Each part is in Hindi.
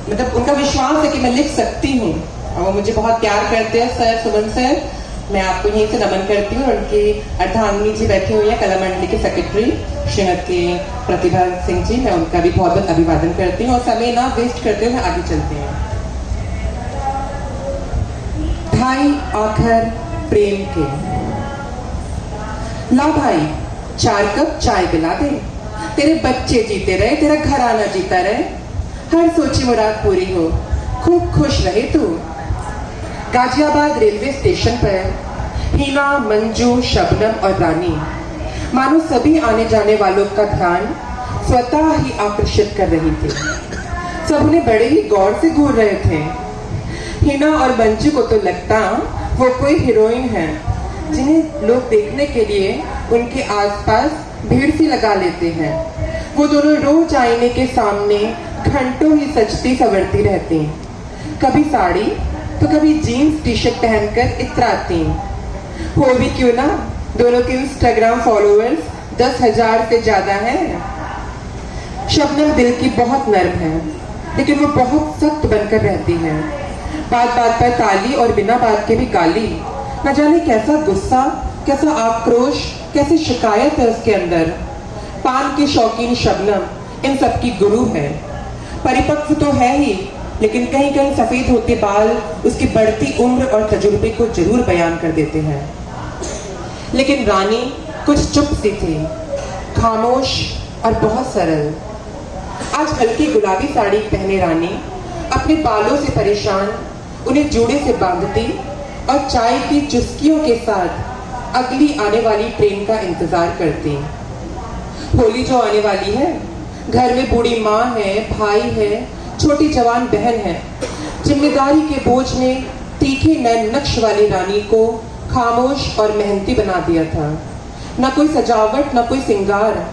मतलब उनका विश्वास है कि मैं लिख सकती हूँ और वो मुझे बहुत प्यार करते हैं। सर सुमन सर, मैं आपको यहीं से नमन करती हूँ। उनकी अर्धांगिनी जी बैठी हुई है, कला मंडली के सेक्रेटरी श्रीमती प्रतिभा सिंह जी, मैं उनका भी बहुत बहुत अभिवादन करती हूँ। और समय ना वेस्ट करते हुए आगे चलते हैं। भाई आखिर प्रेम के, ला भाई 4 कप चाय पिला दे, तेरे बच्चे जीते रहे, तेरा घराना जीता रहे, हर सोची मुराद पूरी हो, खूब खुश रहे तू। गाजियाबाद रेलवे स्टेशन पर हीना, मंजू, शबनम और रानी मानो सभी आने जाने वालों का ध्यान स्वतः ही आकर्षित कर रही थी। सब उन्हें बड़े ही गौर से घूर रहे थे। हीना और मंजू को तो लगता वो कोई हीरोइन है जिन्हें लोग देखने के लिए उनके आसपास भीड़ सी लगा लेते हैं। वो दोनों रोज आईने के सामने घंटों ही सजती संवरती रहती, कभी साड़ी तो कभी जीन्स टी शर्ट पहनकर इतराती। हो भी क्यों ना, दोनों के इंस्टाग्राम फॉलोअर्स 10,000 से ज्यादा हैं। शबनम दिल की बहुत नर्म है, लेकिन वो बहुत सख्त बनकर रहती है। बात बात पर ताली और बिना बात के भी गाली। न जाने कैसा गुस्सा, कैसा आक्रोश, कैसी शिकायत है उसके अंदर। पान की शौकीन शबनम इन सब की गुरु है। परिपक्व तो है ही, लेकिन कहीं कहीं सफेद होते बाल उसकी बढ़ती उम्र और तजुर्बे को जरूर बयान कर देते हैं। लेकिन रानी कुछ चुप सी थी, खामोश और बहुत सरल। आज हल्की गुलाबी साड़ी पहने रानी अपने बालों से परेशान उन्हें जोड़े से बांधती और चाय की चुस्कियों के साथ अगली आने वाली ट्रेन का इंतजार करती। होली जो आने वाली है, घर में बूढ़ी माँ है, भाई है, छोटी जवान बहन है। जिम्मेदारी के बोझ ने तीखे नैन नक्श वाली रानी को खामोश और मेहनती बना दिया था। न कोई सजावट, न कोई सिंगार।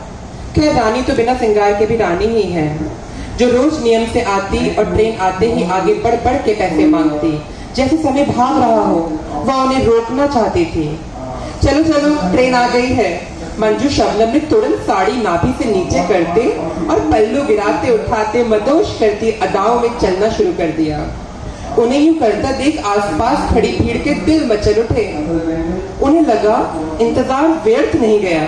खैर रानी तो बिना सिंगार के भी रानी ही है, जो रोज नियम से आती और ट्रेन आते ही आगे बढ़ बढ़ के पैसे मांगती, जैसे समय भाग रहा हो। वह उन्हें रोकना चाहती थी। चलो चलो ट्रेन आ गई है। मंजू शबनम ने तुरंत साड़ी नाभि से नीचे करते और पल्लू गिराते उठाते मदोश करती अदाओं में चलना शुरू कर दिया। उन्हें यूं करता देख आसपास खड़ी भीड़ के दिल मचल उठे। उन्हें लगा इंतजार व्यर्थ नहीं गया।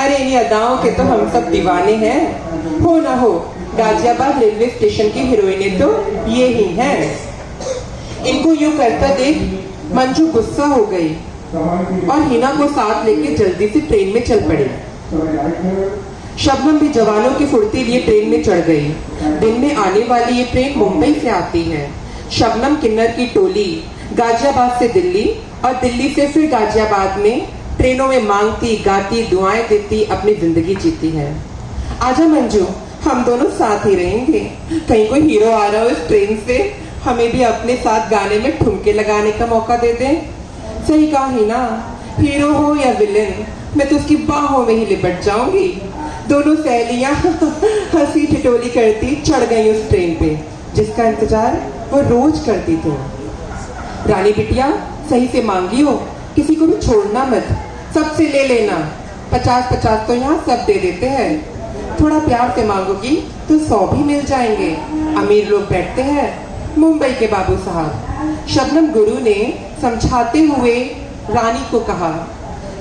अरे इन अदाओं के तो हम सब दीवाने हैं। हो ना हो, गाजियाबाद रेलवे स्टेशन की हीरोइनें तो ये ही हैं। इनको यूं करता देख मंजू गुस्सा हो गई और हिना को साथ लेके जल्दी से ट्रेन में चल पड़ी। शबनम भी जवानों की फुर्ती लिए ट्रेन में चढ़ गई। दिन में आने वाली ये ट्रेन मुंबई से आती है। शबनम किन्नर की टोली गाजियाबाद से दिल्ली और दिल्ली से फिर गाजियाबाद में ट्रेनों में मांगती, गाती, दुआएं देती अपनी जिंदगी जीती है। आजा मंजू, हम दोनों साथ ही रहेंगे। कहीं कोई हीरो आ रहा हो इस ट्रेन से, हमें भी अपने साथ गाने में ठुमके लगाने का मौका दे दे। सही कहा ही ना, हीरो हो या विलेन, मैं तो उसकी बाहों में ही लिपट जाऊंगी। दोनों सहेलियां हंसी ठिठोली करती चढ़ गई उस ट्रेन पे, जिसका इंतजार वो रोज करती थी। रानी बिटिया, सही से मांगी हो, किसी को भी छोड़ना मत, सबसे ले लेना। 50-50 तो यहाँ सब दे देते हैं। थोड़ा प्यार से मांगोगी तो 100 भी मिल जाएंगे। अमीर लोग बैठते हैं, मुंबई के बाबू साहब। शबनम गुरु ने समझाते हुए रानी को कहा।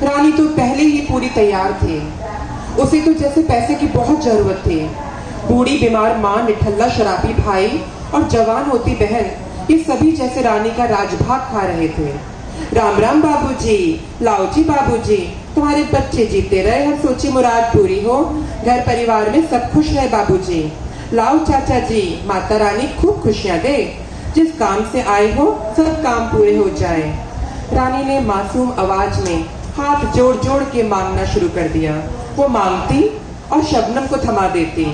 रानी तो पहले ही पूरी तैयार थी। उसे तो जैसे पैसे की बहुत जरूरत थी। बूढ़ी बीमार माँ, निठल्ला शराबी भाई और जवान होती बहन, ये सभी जैसे रानी का राजभाग खा रहे थे। राम राम बाबूजी, लाओ जी बाबूजी, तुम्हारे बच्चे जीते रहे, हर सोची मुराद पूरी हो, घर परिवार में सब खुश रहे बाबूजी। लाओ चाचा जी, माता रानी खूब खुशियां दे, जिस काम से आए हो सब काम पूरे हो जाए। रानी ने मासूम आवाज में हाथ जोड़ जोड़ के मांगना शुरू कर दिया। वो मांगती और शबनम को थमा देती।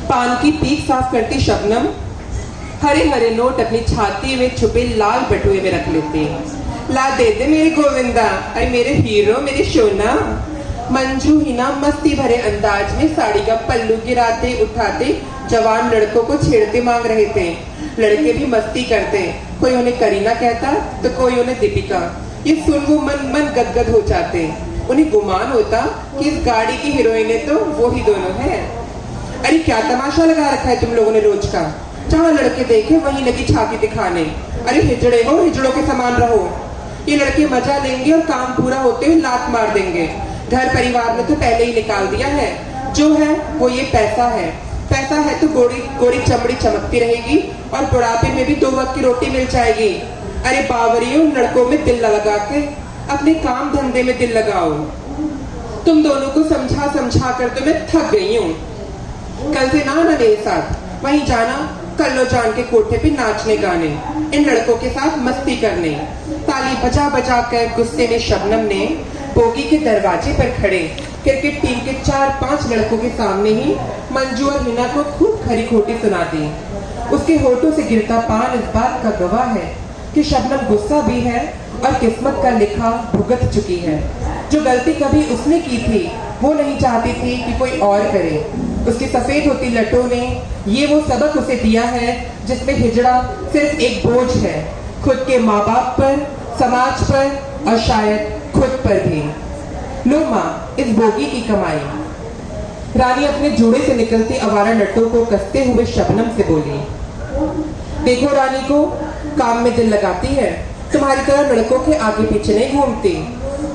पान की पीक साफ करती शबनम हरे हरे नोट अपनी छाती में छुपे लाल बटुए में रख लेती। ला दे दे मेरे गोविंदा, अरे मेरे हीरो, मेरे सोना। मंजू हिना मस्ती भरे अंदाज में साड़ी का पल्लू गिराते उठाते जवान लड़कों को छेड़ते मांग रहे थे। लड़के भी मस्ती करते, कोई उन्हें करीना कहता तो कोई उन्हें दीपिका। ये सुन वो मन मन गदगद हो जाते। उन्हें गुमान होता कि इस गाड़ी की हीरोइनें तो वो ही दोनों हैं। अरे क्या तमाशा लगा रखा है तुम लोगों ने रोज का। जहाँ लड़के देखे वहीं लगी छाती दिखाने। अरे हिजड़े हो, हिजड़ों के समान रहो। ये लड़के मजा लेंगे और काम पूरा होते हुए लात मार देंगे। घर परिवार ने तो पहले ही निकाल दिया है। जो है वो ये पैसा है। पैसा है तो गोरी गोरी चमड़ी चमकती रहेगी और बुढ़ापे में भी 2 वक्त की रोटी मिल जाएगी। अरे बावरियों, लड़कों में दिल लगा के अपने काम धंधे में दिल लगाओ। तुम दोनों को समझा समझा कर तो मैं थक गई हूँ। कल से ना मेरे साथ वहीं जाना, कल्लो जान के कोठे पे नाचने गाने, इन लड़कों के साथ मस्ती करने। ताली बजा बजा कर गुस्से में शबनम ने बोगी के दरवाजे पर खड़े क्रिकेट टीम के 4-5 लड़कों के सामने ही मंजू और हिना को खूब खरी खोटी सुना दी। उसके होठों से गिरता पान इस बात का गवाह है कि शबनम गुस्सा भी है और किस्मत का लिखा भुगत चुकी है। जो गलती कभी उसने की थी वो नहीं चाहती थी कि कोई और करे। उसकी सफेद होती लटों ने ये वो सबक उसे दिया है जिसमें हिजड़ा सिर्फ एक बोझ है, खुद के माँ बाप पर, समाज पर और शायद खुद पर भी। लो माँ, इस बोगी की कमाई। रानी अपने जूड़े से निकलती आवारा लट्टों को कसते हुए शबनम से बोली, देखो रानी को काम में दिल लगाती है, तुम्हारी तरह लड़कों के आगे पीछे नहीं घूमती।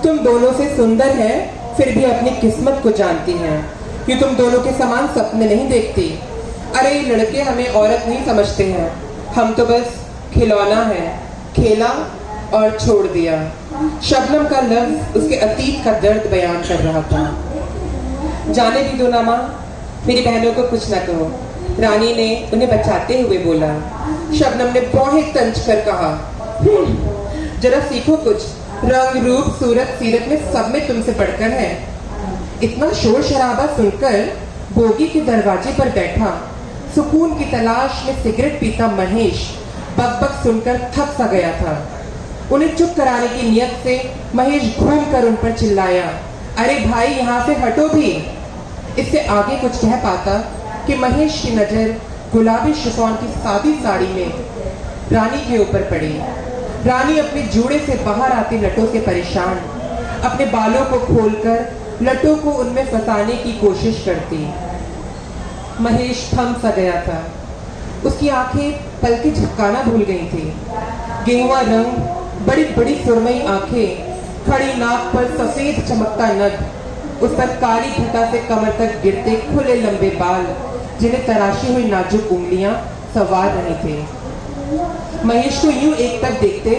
तुम दोनों से सुंदर है फिर भी अपनी किस्मत को जानती हैं कि तुम दोनों के समान सपने नहीं देखती। अरे ये लड़के हमें औरत नहीं समझते हैं, हम तो बस खिलौना है, खेला और छोड़ दिया। शबनम का लफ्ज उसके अतीत का दर्द बयान कर रहा था। जाने भी दो ना माँ, मेरी बहनों को कुछ न कहो, रानी ने उन्हें बचाते हुए बोला। शबनम ने बहुत तंज कर कहा, जरा सीखो कुछ, रंग रूप सूरत सीरत में सब में तुमसे बढ़कर है। इतना शोर शराबा सुनकर बोगी के दरवाजे पर बैठा सुकून की तलाश में सिगरेट पीता महेश बकबक सुनकर थक सा गया था। उन्हें चुप कराने की नियत से महेश घूमकर उन पर चिल्लाया, अरे भाई यहाँ से हटो भी। इससे आगे कुछ कह पाता कि महेश की नजर गुलाबी शिफॉन की सादी साड़ी में रानी के ऊपर पड़ी। रानी अपने जूड़े से बाहर आती लटों से परेशान अपने बालों को खोलकर लटों को उनमें फंसाने की कोशिश करती। महेश थम सा गया था। उसकी आंखें पलके झपकाना भूल गई थी। गेहुआ रंग, बड़ी बड़ी सुरमई आंखें, खड़ी नाक पर सफेद चमकता नग, उस पर काली घटा से कमर तक गिरते खुले लंबे बाल जिन्हें तराशी हुई नाजुक उंगलियां सवार रहे थे। महेश को यूं एक तक देखते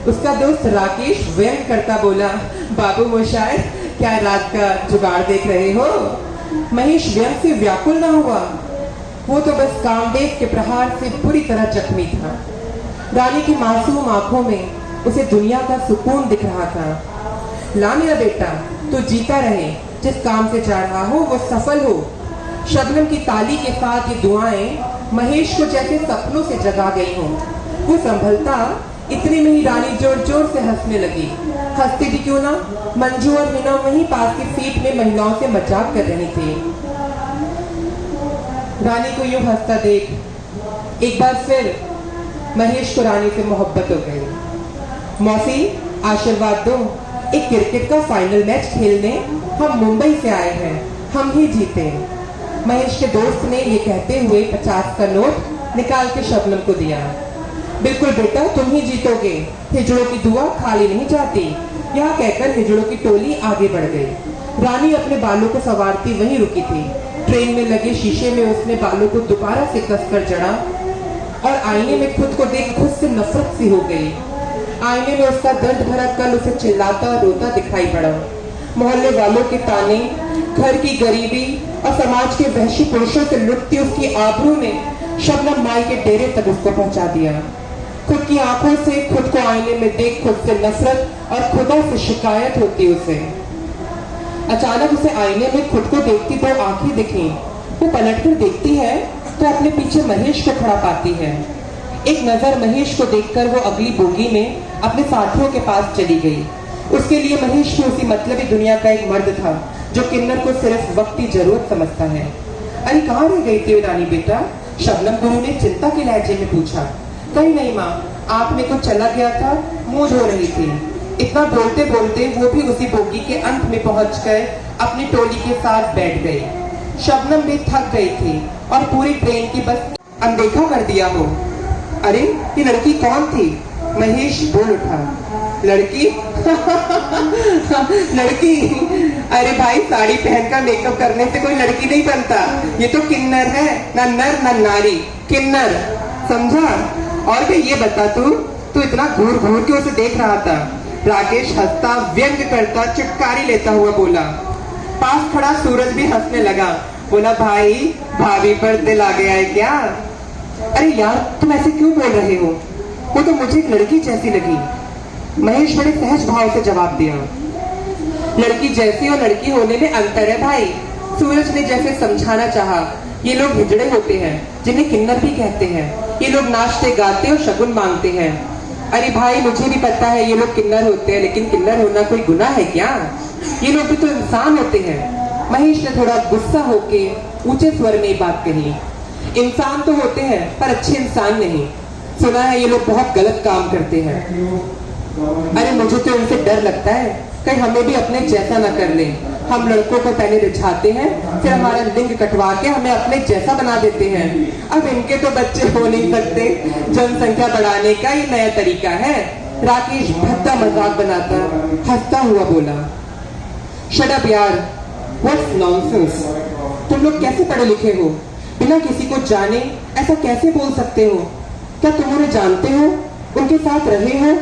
उसका दोस्त राकेश व्यंग करता बोला, बाबू मोशाय, क्या रात का जुगाड़ देख रहे हो? महेश व्यंग से व्याकुल ना हुआ, वो तो बस कामदेव के प्रहार से बुरी तरह जख्मी था। रानी की मासूम आंखों में उसे दुनिया का सुकून दिख रहा था। ला मेरा बेटा, तू जीता रहे, जिस काम से जा रहा हो वो सफल हो। शबनम की ताली के साथ ये दुआएं महेश को जैसे सपनों से जगा गई हों। वो संभलता इतने में ही रानी जोर जोर से हंसने लगी। हंसती भी क्यों ना, मंजू और हिना वहीं पास की सीट में महिलाओं से मजाक कर रही थी। रानी को यूं हंसता देख एक बार फिर महेश को रानी से मोहब्बत हो गई। मौसी, आशीर्वाद दो, एक क्रिकेट का फाइनल मैच खेलने हम मुंबई से आए हैं, हम ही जीते। महेश के दोस्त ने ये कहते हुए 50 का नोट निकाल के शबनम को दिया। बिल्कुल बेटा, तुम ही जीतोगे, हिजड़ों की दुआ खाली नहीं जाती। यह कहकर हिजड़ों की टोली आगे बढ़ गई। रानी अपने बालों को संवारती वहीं रुकी थी। ट्रेन में लगे शीशे में उसने बालों को दोबारा से कसकर जड़ा और आईने में खुद को देख खुद से नफरत सी हो गई। आईने में उसका दर्द भरा कल उसे चिल्लाता रोता दिखाई पड़ा। मोहल्ले वालों के ताने, घर की गरीबी और समाज के वहशी पुरुषों से लुटती उसकी आबरू ने शबनम माई के डेरे तक उसको पहुंचा दिया। खुद की आंखों से खुद को आईने में देख खुद से नफरत और खुदा से शिकायत होती उसे। अचानक उसे आईने में खुद को देखती दो आंखें दिखी। वो पलटकर देखती है तो अपने पीछे महेश को खड़ा पाती है। एक नजर महेश को देखकर वो अगली बोगी में अपने साथियों के पास चली गई। उसके लिए महेश भी उसी मतलबी दुनिया का एक मर्द था जो किन्नर को सिर्फ वक्ती जरूरत समझता है। अरे कहाँ रह गई थी रानी बेटा? शबनम गुरु ने चिंता के लहजे में पूछा। कहीं नहीं माँ, आंख में कुछ चला गया था, मुंह धो रही थी। इतना बोलते बोलते वो भी उसी बोगी के अंत में पहुंचकर अपनी टोली के साथ बैठ गई। शबनम भी थक गई थी और पूरी ट्रेन की बस अनदेखा कर दिया हो। अरे ये लड़की कौन थी? महेश बोल उठा। लड़की? लड़की? अरे भाई, साड़ी पहनकर मेकअप करने से कोई लड़की नहीं बनता। ये तो किन्नर है, ना नर ना नारी, किन्नर, समझा? और फिर ये बता, तू इतना घूर घूर के उसे देख रहा था? राकेश हंसता, व्यंग करता, चुटकारी लेता हुआ बोला। पास खड़ा सूरज भी हंसने लगा। बोला, भाई भाभी पर दिल आ गया है क्या? अरे यार, तुम ऐसे क्यों बोल रहे हो? वो तो मुझे एक लड़की जैसी लगी। महेश बड़े सहज भाव से जवाब दिया। लड़की जैसी और लड़की होने में अंतर है भाई। सूरज ने जैसे समझाना चाहा। ये लोग हिजड़े होते हैं, जिन्हें किन्नर भी कहते हैं। ये लोग नाचते गाते और शगुन मांगते हैं। अरे भाई, मुझे भी पता है ये लोग किन्नर होते हैं, लेकिन किन्नर होना कोई गुनाह है क्या? ये लोग भी तो इंसान होते हैं। महेश ने थोड़ा गुस्सा होके ऊंचे स्वर में बात कही। इंसान तो होते हैं, पर अच्छे इंसान नहीं। सुना है ये लोग बहुत गलत काम करते हैं। अरे मुझे तो इनसे डर लगता है, कहीं हमें भी अपने जैसा ना कर ले। हम लड़कों को पहले रिझाते हैं, फिर हमारा लिंग कटवा के हमें अपने जैसा बना देते हैं। अब इनके तो बच्चे हो नहीं सकते। जनसंख्या बढ़ाने का ये नया तरीका है। राकेश भद्दा मजाक बनाता हंसता हुआ बोला। शट अप यार, व्हाट्स नॉनसेंस। तुम लोग कैसे पढ़े लिखे हो? बिना किसी को जाने ऐसा कैसे बोल सकते हो? क्या तुम उन्हें जानते हो? उनके साथ रहे हो?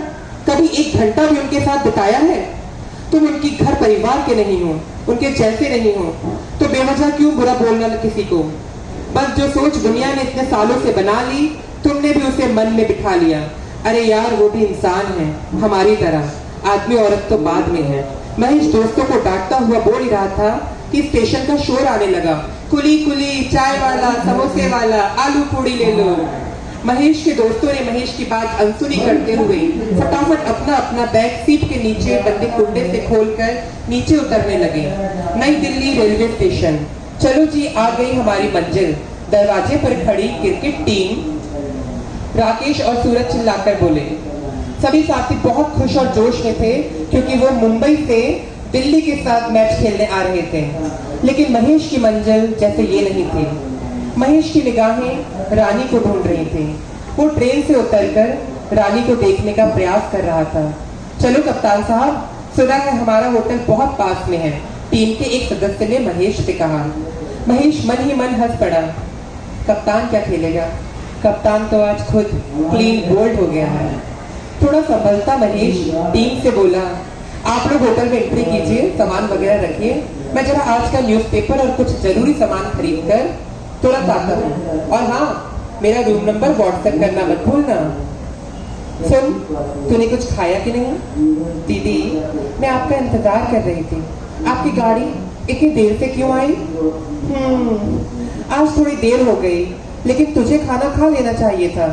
कभी एक घंटा भी उनके साथ बिताया है? तुम उनकी घर परिवार के नहीं हो, उनके जैसे नहीं हो, तो बेवजह क्यों बुरा बोलना किसी को? बस जो सोच दुनिया ने इतने सालों से बना ली, तुमने भी उसे मन में बिठा लिया। अरे यार, वो भी इंसान है हमारी तरह। आदमी औरत तो बाद में है। महेश दोस्तों को डांटता हुआ बोल ही रहा था कि स्टेशन का शोर आने लगा। कुली कुली, चाय वाला, समोसे वाला, आलू पूड़ी ले लो। महेश के दोस्तों ने महेश की बात अनसुनी करते हुए फटाफट अपना अपना बैग सीट के नीचे बंदे कुंडे से खोलकर नीचे उतरने लगे। नई दिल्ली रेलवे स्टेशन। चलो जी, आ गई हमारी मंजिल। दरवाजे पर खड़ी क्रिकेट टीम। राकेश और सूरज चिल्लाकर बोले। सभी साथी बहुत खुश और जोश में थे, क्योंकि वो मुंबई से दिल्ली के साथ मैच खेलने आ रहे थे। लेकिन महेश की मंजिल जैसे ये नहीं थी। महेश की निगाहें रानी को ढूंढ रही थी। वो ट्रेन से उतरकर रानी को देखने का प्रयास कर रहा था। चलो कप्तान साहब, सुना है हमारा होटल बहुत पास में है, टीम के एक सदस्य ने महेश से कहा। महेश मन ही मन हंस पड़ा। कप्तान क्या खेलेगा? कप्तान तो आज खुद क्लीन बोल्ड हो गया है। थोड़ा संभलता महेश टीम से बोला, आप लोग होटल में एंट्री कीजिए, सामान वगैरह रखिए। मैं जरा आज का न्यूज़पेपर और कुछ जरूरी सामान खरीद कर तुरंत आता हूँ। और हाँ, मेरा रूम नंबर व्हाट्सएप करना मत भूलना। सुन, तूने कुछ खाया कि नहीं? दीदी, मैं आपका इंतजार कर रही थी। आपकी गाड़ी इतनी देर से क्यों आई? आज थोड़ी देर हो गई, लेकिन तुझे खाना खा लेना चाहिए था।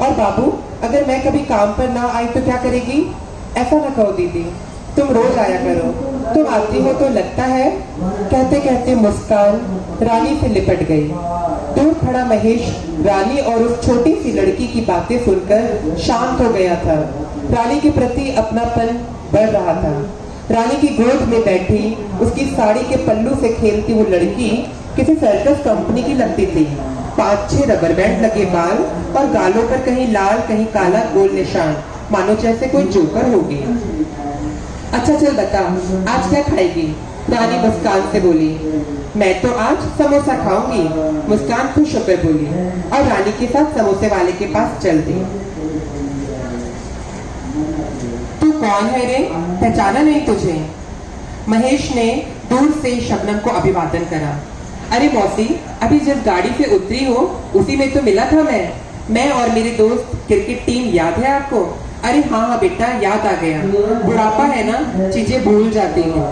और बाबू, अगर मैं कभी काम पर ना आई तो क्या करेगी? ऐसा ना कहो दीदी, तुम रोज आया करो। तुम आती हो तो लगता है। कहते कहते मुस्कान रानी से लिपट गई। दूर खड़ा महेश रानी और उस छोटी सी लड़की की बातें सुनकर शांत हो गया था। रानी के प्रति अपनापन बढ़ रहा था। रानी की गोद में बैठी उसकी साड़ी के पल्लू से खेलती वो लड़की किसी सर्कस कंपनी की लगती थी। 5-6 रबर बैंड लगे बाल और गालों पर कहीं लाल कहीं काला गोल निशान, मानो जैसे कोई जोकर होगी। अच्छा चल बता, आज क्या खाएगी? रानी मुस्कान से बोली। मैं तो आज समोसा खाऊंगी, मुस्कान खुश होकर बोली और रानी के साथ समोसे वाले के पास चल दी। तू कौन है रे? पहचाना नहीं तुझे? महेश ने दूर से शबनम को अभिवादन करा। अरे मौसी, अभी जब गाड़ी से उतरी हो उसी में तो मिला था मैं और मेरे दोस्त क्रिकेट टीम। याद है आपको? अरे हाँ हाँ बेटा, याद आ गया। बुढ़ापा है ना, चीजें भूल जाती हूँ।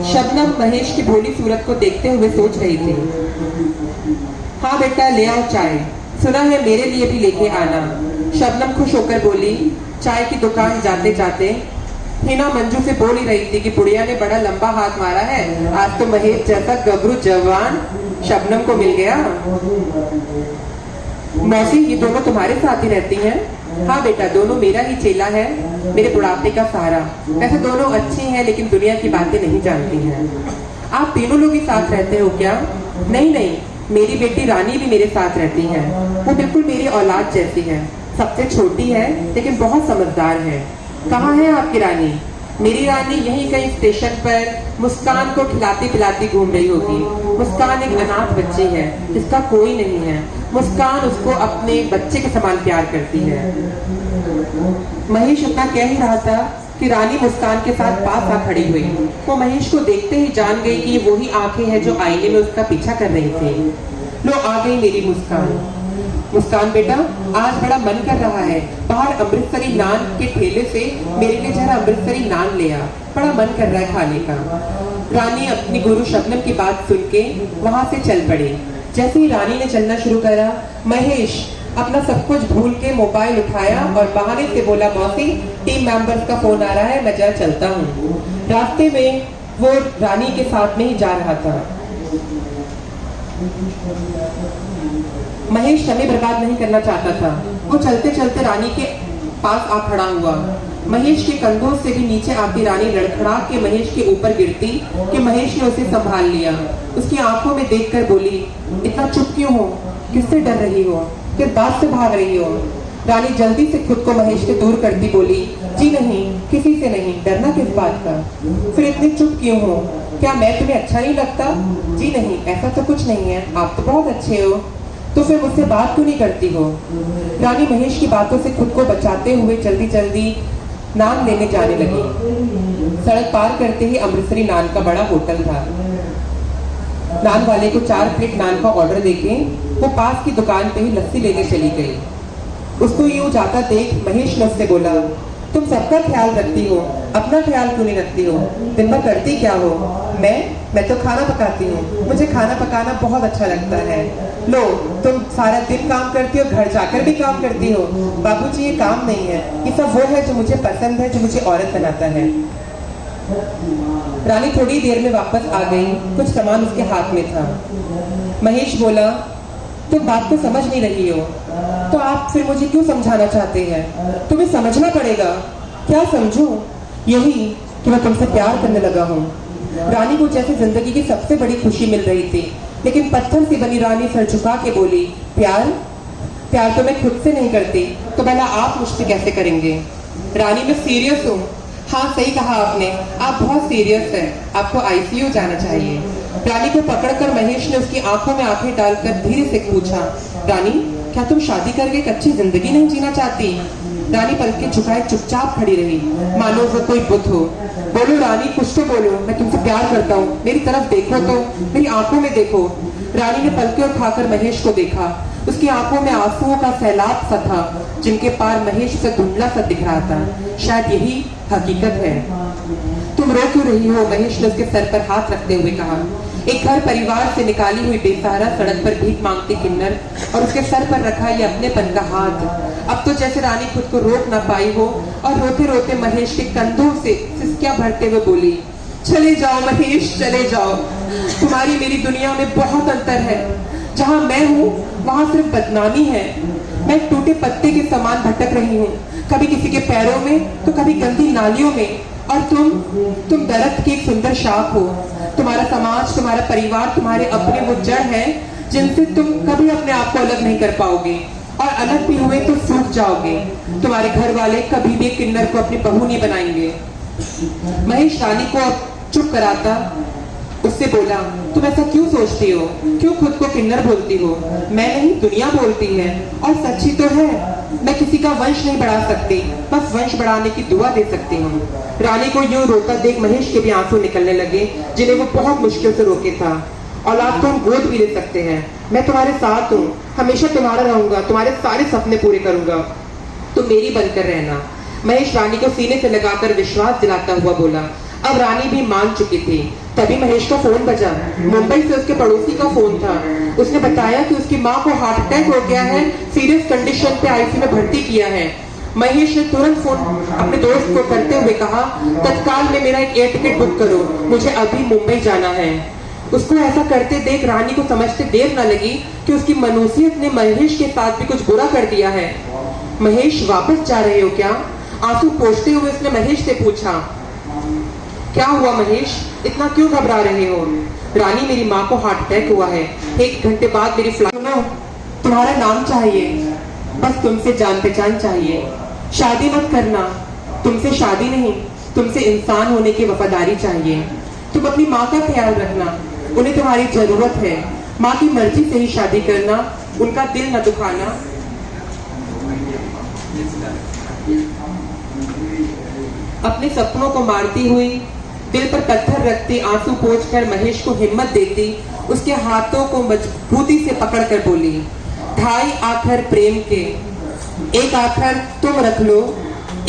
शबनम महेश की भोली सूरत को देखते हुए सोच रही थी। हाँ बेटा, ले आओ चाय। सुना है मेरे लिए भी लेके आना। शबनम खुश होकर बोली। चाय की दुकान जाते जाते हिना मंजू से बोल ही रही थी कि बुढ़िया ने बड़ा लंबा हाथ मारा है। आज तो महेश जैसा गबरू जवान शबनम को मिल गया। मौसी, ये दोनों तुम्हारे साथ ही रहती हैं? हाँ बेटा, दोनों मेरा ही चेला है, मेरे बुढ़ापे का सहारा। वैसे दोनों अच्छी हैं, लेकिन दुनिया की बातें नहीं जानती हैं। आप तीनों लोग ही साथ रहते हो क्या? नहीं नहीं, मेरी बेटी रानी भी मेरे साथ रहती है। वो बिल्कुल मेरी औलाद जैसी है, सबसे छोटी है लेकिन बहुत समझदार है। कहाँ है आपकी रानी? मेरी रानी यहीं कहीं स्टेशन पर मुस्कान को खिलाती पिलाती घूम रही होगी। मुस्कान एक अनाथ बच्ची है जिसका कोई नहीं है। मुस्कान उसको अपने बच्चे के समान प्यार करती है। महेश इतना कह ही रहा था कि रानी मुस्कान के साथ पास आ खड़ी हुई। वो महेश को देखते ही जान गई कि ये वही आंखें हैं जो आईने में उसका पीछा कर रही थी। लो आ गई मेरी मुस्कान। मुस्कान बेटा, आज बड़ा मन कर रहा है, बाहर अमृतसरी नान के ठेले से मेरे लिए जरा अमृतसरी नान ले आ, बड़ा मन कर रहा है खाने का। रानी अपनी गुरु शबनम की बात सुन के वहां से चल पड़ी। जैसे ही रानी ने चलना शुरू करा, महेश अपना सब कुछ भूल के मोबाइल उठाया और बहाने से बोला, मौसी टीम मेंबर्स का फोन आ रहा है, मैं जरा चलता हूँ। रास्ते में वो रानी के साथ में ही जा रहा था। महेश समय बर्बाद नहीं करना चाहता था। वो चलते चलते रानी के पास आ खड़ा हुआ। महेश के कंधों से भी नीचे आती रानी लड़खड़ा के महेश के ऊपर गिरती कि महेश ने उसे संभाल लिया। उसकी आंखों में देखकर बोली, इतना चुप क्यों हो? किससे डर रही हो? किस बात से भाग रही हो? रानी जल्दी से खुद को महेश से दूर करती बोली, जी नहीं, किसी से नहीं, डरना किस बात का? फिर इतनी चुप क्यों हो? क्या मैं तुम्हें अच्छा नहीं लगता? जी नहीं, ऐसा तो कुछ नहीं है, आप तो बहुत अच्छे हो। तो फिर मुझसे बात क्यों नहीं करती हो? रानी महेश की बातों से खुद को बचाते हुए जल्दी जल्दी नान लेने जाने लगी। सड़क पार करते ही अमृतसरी नान का बड़ा होटल था। नान वाले को 4 प्लेट नान का ऑर्डर देके वो पास की दुकान पे ही लस्सी लेने चली गई। उसको यूं जाता देख महेश ने उससे बोला, तुम सबका ख्याल रखती हो, अपना ख्याल क्यों नहीं रखती हो? दिन भर करती क्या हो? मैं तो खाना पकाती हूँ, मुझे खाना पकाना बहुत अच्छा लगता है। लो, तुम सारा दिन काम करती हो, घर जाकर भी काम करती हो। बाबूजी ये काम नहीं है, ये सब वो है जो मुझे पसंद है, जो मुझे औरत बनाता है। रानी थोड़ी देर में वापस आ गई, कुछ सामान उसके हाथ में था। महेश बोला, तुम बात को समझ नहीं रही हो, तो आप फिर मुझे क्यों समझाना चाहते हैं? तुम्हें समझना पड़ेगा। क्या समझूं? यही कि मैं तुमसे प्यार करने लगा हूँ। रानी को जैसे जिंदगी की सबसे बड़ी खुशी मिल रही थी, लेकिन पत्थर से बनी रानी सर झुका के बोली, प्यार तो मैं खुद से नहीं करती, तो भला आप मुझसे कैसे करेंगे? रानी, मैं सीरियस हूँ। हाँ, सही कहा आपने, आप बहुत सीरियस हैं, आपको आईसीयू जाना चाहिए। रानी को पकड़कर महेश ने उसकी आंखों में आंखें डालकर धीरे से पूछा, रानी, क्या तुम शादी करके एक अच्छी जिंदगी नहीं जीना चाहती? रानी पलकें झुकाए चुपचाप खड़ी रही, मानो वो कोई बुत हो। बोलो रानी, कुछ तो बोलो, मैं तुमसे प्यार करता हूँ, मेरी तरफ देखो तो, मेरी आंखों में देखो। रानी ने पलकें उठाकर महेश को देखा। उसकी आंखों में आंसुओं का सैलाब सा था, जिनके पार महेश से धुंधला सा दिख रहा था। शायद यही हकीकत है। तुम रो क्यों रही हो? महेश ने उसके सर पर हाथ रखते हुए कहा। एक घर परिवार से निकाली हुई बेसहारा सड़क पर भीख मांगती किन्नर और उसके सर पर रखा ये अपनेपन का हाथ। अब तो जैसे रानी खुद को रोक ना पाई हो और रोते रोते महेश के कंधों से सिसकियां भरते हुए बोली, चले जाओ महेश, चले जाओ। तुम्हारी मेरी दुनिया में बहुत अंतर है। जहाँ मैं हूँ वहाँ सिर्फ बदनामी है। मैं टूटे पत्ते के समान भटक रही हूँ, कभी किसी के पैरों में तो कभी गंदी नालियों में। और तुम दरख्त की एक सुंदर शाख हो। तुम्हारा समाज, तुम्हारा परिवार, तुम्हारे अपने वो जड़ है जिनसे तुम कभी अपने आप को अलग नहीं कर पाओगे, और अलग भी हुए तो सूख जाओगे। तुम्हारे घर वाले कभी भी किन्नर को अपनी बहू नहीं बनाएंगे। महेश रानी को अब चुप कराता उससे बोला, तुम ऐसा क्यों सोचती हो? क्यों खुद को किन्नर बोलती हो? मैं नहीं, दुनिया बोलती है, और सच्ची तो है। मैं किसी का वंश नहीं बढ़ा सकती, बस वंश बढ़ाने की दुआ दे सकती हूँ। रानी को यूं रोता देख महेश के भी आंसू निकलने लगे, जिन्हें वो बहुत मुश्किल से रोके था। औलाद को हम गोद भी ले सकते हैं। मैं तुम्हारे साथ हूँ, हमेशा तुम्हारा रहूंगा, तुम्हारे सारे सपने पूरे करूंगा, तुम मेरी बनकर रहना। महेश रानी को सीने से लगाकर विश्वास दिलाता हुआ बोला। अब रानी भी मान चुकी थी। तभी महेश का फोन बजा। मुंबई से उसके पड़ोसी का फोन था। उसने बताया कि उसकी माँ को हार्ट अटैक हो गया है, सीरियस कंडीशन पे आईसीयू में भर्ती किया है। महेश ने तुरंत फोन अपने दोस्त को करते हुए कहा, तत्काल में मेरा एक एयर टिकट बुक करो, मुझे अभी मुंबई जाना है। उसको ऐसा करते देख रानी को समझते देर न लगी कि उसकी मनुष्यत ने महेश के साथ भी कुछ बुरा कर दिया है। महेश, वापस जा रहे हो क्या? आंसू पोंछते हुए उसने महेश से पूछा। क्या हुआ महेश, इतना क्यों घबरा रहे हो? रानी मेरी माँ को हार्ट अटैक हुआ है, 1 घंटे बाद मेरी फ्लाइट। सुनो, तुम्हारा नाम चाहिए, बस तुमसे जान पहचान चाहिए। शादी मत करना, तुमसे शादी नहीं, तुमसे इंसान होने की वफादारी चाहिए। तुम अपनी माँ का ख्याल रखना, उन्हें तुम्हारी जरूरत है। माँ की मर्जी से ही शादी करना, उनका दिल न दुखाना। अपने सपनों को मारती हुई, दिल पर पत्थर रखती, आंसू पोंछकर महेश को हिम्मत देती, उसके हाथों को मजबूती से पकड़कर बोली, 2.5 आखर प्रेम के, 1 आखर तुम रख लो,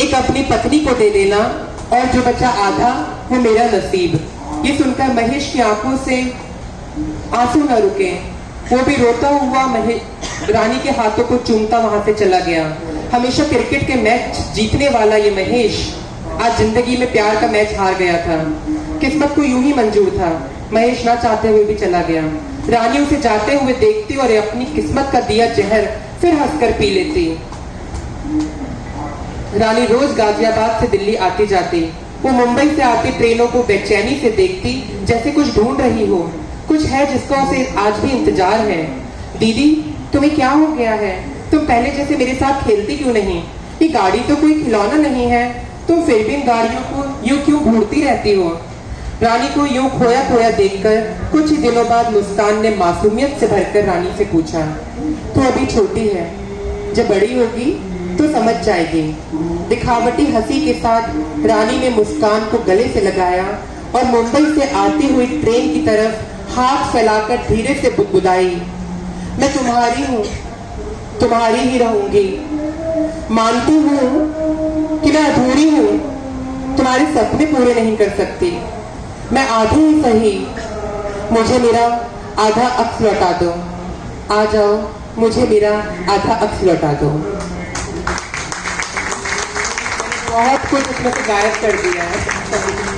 एक अपनी पत्नी को दे देना, और जो बचा आधा वो मेरा नसीब। ये सुनकर महेश की आंखों से आंसू न रुके, वो भी रोता हुआ रानी के हाथों को चूमता वहां से चला गया। हमेशा क्रिकेट के मैच जीतने वाला ये महेश आज जिंदगी में प्यार का मैच हार गया था। किस्मत को यूं ही मंजूर था, महेश ना चाहते हुए भी चला गया। रानी उसे जाते हुए देखती और अपनी किस्मत का दिया जहर फिर हंसकर पी लेती। रानी रोज गाजियाबाद से दिल्ली आती जाती, वो मुंबई से आती ट्रेनों को बेचैनी से देखती, जैसे कुछ ढूंढ रही हो, कुछ है जिसका उसे आज भी इंतजार है। दीदी, तुम्हें क्या हो गया है? तुम पहले जैसे मेरे साथ खेलती क्यों नहीं? ये गाड़ी तो कोई खिलौना नहीं है, तुम फिर भी इन गाड़ियों को यूं क्यों घूरती रहती हो? रानी को यूं खोया खोया देखकर कुछ ही दिनों बाद मुस्कान ने मासूमियत से भरकर रानी से पूछा, तू अभी छोटी है, जब बड़ी होगी तो समझ जाएगी। दिखावटी हंसी के साथ रानी ने मुस्कान को गले से लगाया और मुंबई से आती हुई ट्रेन की तरफ हाथ फैलाकर धीरे से बुदबुदाई, मैं तुम्हारी हूँ, तुम्हारी ही रहूंगी। मानती हूँ कि मैं अधूरी हूँ, तुम्हारे सपने पूरे नहीं कर सकती, मैं आधी ही सही, मुझे मेरा आधा अक्स लौटा दो। आ जाओ, मुझे मेरा आधा अक्स लौटा दो। बहुत कुछ उसमें से गायब कर दिया है।